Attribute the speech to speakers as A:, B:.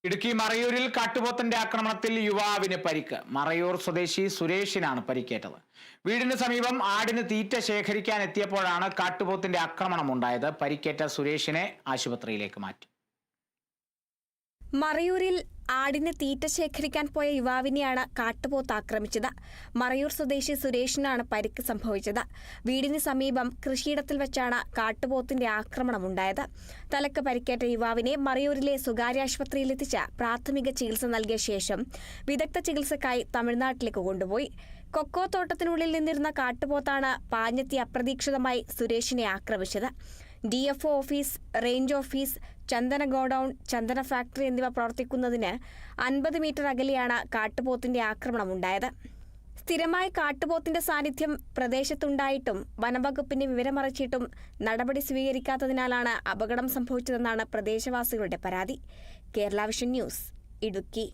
A: ഇടുക്കി മറയൂരിൽ കാട്ടുപോത്തിന്റെ ആക്രമണത്തിൽ യുവാവിന് പരിക്ക്. മറയൂർ സ്വദേശി സുരേഷിനാണ് പരിക്കേറ്റത്. വീടിന് സമീപം ആടിന് തീറ്റ ശേഖരിക്കാൻ എത്തിയപ്പോഴാണ് കാട്ടുപോത്തിന്റെ ആക്രമണം ഉണ്ടായത്. പരിക്കേറ്റ സുരേഷിനെ ആശുപത്രിയിലേക്ക് മാറ്റി.
B: മറയൂരിൽ ആടിന് തീറ്റ ശേഖരിക്കാൻ പോയ യുവാവിനെയാണ് കാട്ടുപോത്ത് ആക്രമിച്ചത്. മറയൂർ സ്വദേശി സുരേഷിനാണ് പരിക്ക് സംഭവിച്ചത്. വീടിന് സമീപം കൃഷിയിടത്തിൽ വെച്ചാണ് കാട്ടുപോത്തിന്റെ ആക്രമണമുണ്ടായത്. തലക്ക് പരിക്കേറ്റ യുവാവിനെ മറയൂരിലെ സ്വകാര്യ ആശുപത്രിയിലെത്തിച്ച് പ്രാഥമിക ചികിത്സ നൽകിയ ശേഷം വിദഗ്ധ ചികിത്സയ്ക്കായി തമിഴ്നാട്ടിലേക്ക് കൊണ്ടുപോയി. കൊക്കോ തോട്ടത്തിനുള്ളിൽ നിന്നിരുന്ന കാട്ടുപോത്താണ് പാഞ്ഞെത്തി അപ്രതീക്ഷിതമായി സുരേഷിനെ ആക്രമിച്ചത്. DFO ഓഫീസ്, റേഞ്ച് ഓഫീസ്, ചന്ദന ഗോഡൌൺ, ചന്ദന ഫാക്ടറി എന്നിവ പ്രവർത്തിക്കുന്നതിന് 50 മീറ്റർ അകലെയാണ് കാട്ടുപോത്തിന്റെ ആക്രമണമുണ്ടായത്. സ്ഥിരമായി കാട്ടുപോത്തിന്റെ സാന്നിധ്യം പ്രദേശത്തുണ്ടായിട്ടും വനംവകുപ്പിന് വിവരമറിയിച്ചിട്ടും നടപടി സ്വീകരിക്കാത്തതിനാലാണ് അപകടം സംഭവിച്ചതെന്നാണ് പ്രദേശവാസികളുടെ പരാതി. Kerala vision news, Idukki.